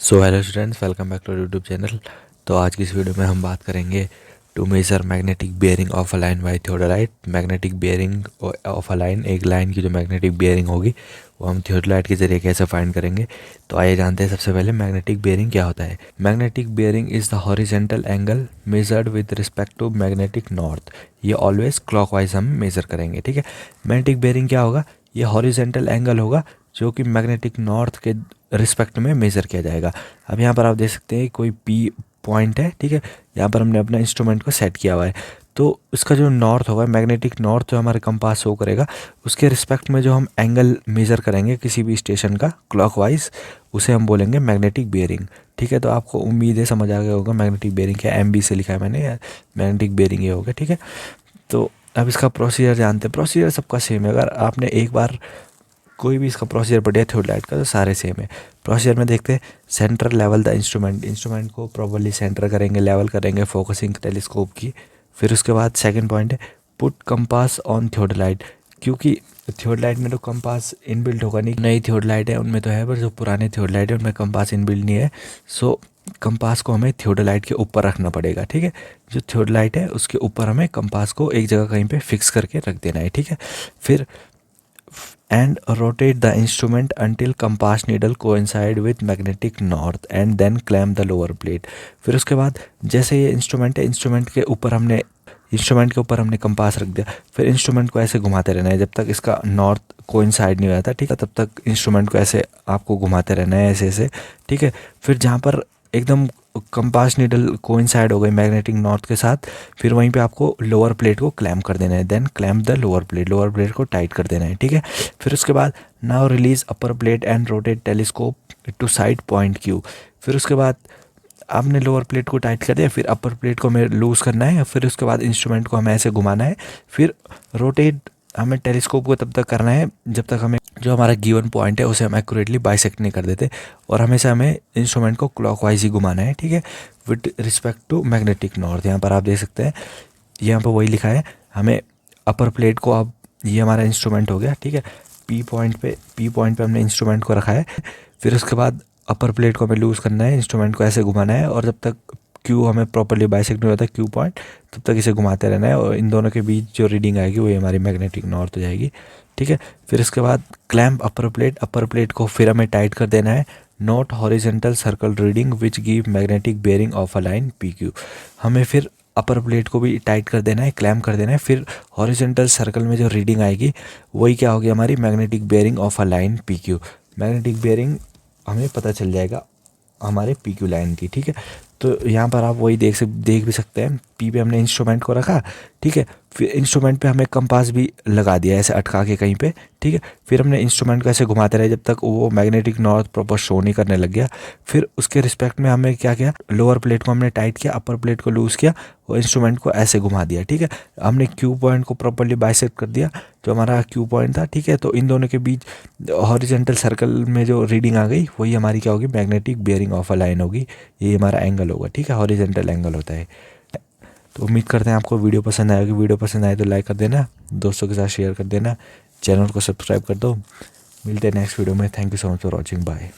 So hello students, welcome back to YouTube channel. तो आज की इस वीडियो में हम बात करेंगे to measure magnetic bearing of a line by theodolite. Magnetic bearing of a line, एक लाइन की जो मैग्नेटिक बेयरिंग होगी वो हम थियोडोलाइट के जरिए कैसे फाइंड करेंगे। तो आइए जानते हैं सबसे पहले मैग्नेटिक बेयरिंग क्या होता है। Magnetic bearing is the horizontal angle measured with respect to magnetic north. ये ऑलवेज क्लॉकवाइज हम मेजर करेंगे, ठीक है। मैग्नेटिक बेयरिंग क्या होगा, ये हॉरिजेंटल एंगल होगा जो कि मैग्नेटिक नॉर्थ के रिस्पेक्ट में मेज़र किया जाएगा। अब यहाँ पर आप देख सकते हैं कोई पी पॉइंट है, ठीक है। यहाँ पर हमने अपना इंस्ट्रूमेंट को सेट किया हुआ है, तो इसका जो नॉर्थ होगा, मैग्नेटिक नॉर्थ जो हमारे कंपास शो करेगा, उसके रिस्पेक्ट में जो हम एंगल मेज़र करेंगे किसी भी स्टेशन का क्लॉकवाइज, उसे हम बोलेंगे मैग्नेटिक बेयरिंग, ठीक है। तो आपको उम्मीद है समझ आ गया होगा मैग्नेटिक बेयरिंग क्या, MB से लिखा है मैंने, मैग्नेटिक बेयरिंग ये हो गया, ठीक है। तो अब इसका प्रोसीजर जानते हैं। प्रोसीजर सबका सेम है। अगर आपने एक बार कोई भी इसका प्रोसीजर बढ़िया थियोडोलाइट का, तो सारे सेम है। प्रोसीजर में देखते हैं, सेंटर लेवल द इंस्ट्रूमेंट को प्रॉपर्ली सेंटर करेंगे, लेवल करेंगे फोकसिंग टेलीस्कोप की। फिर उसके बाद सेकंड पॉइंट है पुट कंपास ऑन थियोडोलाइट। क्योंकि थियोडोलाइट में तो कंपास इनबिल्ट होगा नहीं, नई थियोडोलाइट है उनमें तो है, पर जो पुराने थियोडोलाइट है उनमें कंपास इनबिल्ट नहीं है। सो कंपास को हमें थियोडोलाइट के ऊपर रखना पड़ेगा, ठीक है। जो थियोडोलाइट है उसके ऊपर हमें कंपास को एक जगह कहीं पे फिक्स करके रख देना है, ठीक है। फिर and rotate the instrument until compass needle coincide with magnetic north and then clamp the lower plate। फिर उसके बाद जैसे ये इंस्ट्रूमेंट है, इंस्ट्रूमेंट के ऊपर हमने कंपास रख दिया। फिर इंस्ट्रूमेंट को ऐसे घुमाते रहना है जब तक इसका नॉर्थ कोइंसाइड नहीं हो जाता, ठीक है। तब तक इंस्ट्रूमेंट को ऐसे आपको घुमाते रहना है, ऐसे ऐसे, ठीक है। फिर जहाँ पर एकदम कंपास नीडल कोइंसाइड हो गई मैग्नेटिक नॉर्थ के साथ, फिर वहीं पे आपको लोअर प्लेट को क्लैम्प कर देना है। Then clamp the lower plate को टाइट कर देना है, ठीक है। फिर उसके बाद now release upper plate and rotate telescope to side point Q. फिर उसके बाद आपने लोअर प्लेट को टाइट कर दिया, फिर अपर प्लेट को हमें लूज़ करना है। फिर उसके बाद इंस्ट्रूमेंट को हमें ऐसे घुमाना है। फिर रोटेट हमें टेलीस्कोप को तब तक करना है जब तक हमें जो हमारा गिवन पॉइंट है उसे हम एक्यूरेटली बाइसेक्ट नहीं कर देते, और हमेशा हमें इंस्ट्रूमेंट को क्लॉकवाइज ही घुमाना है, ठीक है, with respect to magnetic north. यहाँ पर आप देख सकते हैं, यहाँ पर वही लिखा है। हमें अपर प्लेट को, अब ये हमारा इंस्ट्रूमेंट हो गया, ठीक है। पी पॉइंट पे हमने इंस्ट्रूमेंट को रखा है। फिर उसके बाद अपर प्लेट को हमें लूज़ करना है, इंस्ट्रूमेंट को ऐसे घुमाना है, और जब तक क्यू हमें प्रॉपर्ली बाइसेक्ट नहीं होता क्यू पॉइंट, तब तक इसे घुमाते रहना है, और इन दोनों के बीच जो रीडिंग आएगी वही हमारी मैग्नेटिक नॉर्थ हो जाएगी, ठीक है। फिर इसके बाद क्लैम्प अपर प्लेट को फिर हमें टाइट कर देना है। Note horizontal circle reading which give magnetic bearing of a line PQ। हमें फिर अपर प्लेट को भी टाइट कर देना है, क्लैम्प कर देना है। फिर हॉरिजेंटल सर्कल में जो रीडिंग आएगी वही क्या होगी, हमारी magnetic bearing of a line PQ। Magnetic bearing हमें पता चल जाएगा हमारे PQ लाइन की, ठीक है। तो यहाँ पर आप वही देख भी सकते हैं, पी पे हमने इंस्ट्रूमेंट को रखा, ठीक है। फिर इंस्ट्रूमेंट पे हमें कंपास भी लगा दिया ऐसे अटका के कहीं पे, ठीक है। फिर हमने इंस्ट्रूमेंट को ऐसे घुमाते रहे जब तक वो मैग्नेटिक नॉर्थ प्रॉपर शो नहीं करने लग गया। फिर उसके रिस्पेक्ट में हमें क्या किया, लोअर प्लेट को हमने टाइट किया, अपर प्लेट को लूज़ किया, और इंस्ट्रूमेंट को ऐसे घुमा दिया, ठीक है। हमने क्यू पॉइंट को प्रॉपर्ली बाइसेक्ट कर दिया, जो हमारा क्यू पॉइंट था, ठीक है। तो इन दोनों के बीच हॉरिजेंटल सर्कल में जो रीडिंग आ गई वही हमारी क्या होगी, magnetic bearing of a line होगी। ये हमारा एंगल होगा, ठीक है, हॉरिजेंटल एंगल होता है। तो उम्मीद करते हैं आपको वीडियो पसंद आएगी। वीडियो पसंद आए तो लाइक कर देना, दोस्तों के साथ शेयर कर देना, चैनल को सब्सक्राइब कर दो। मिलते हैं नेक्स्ट वीडियो में। Thank you so much for watching, bye.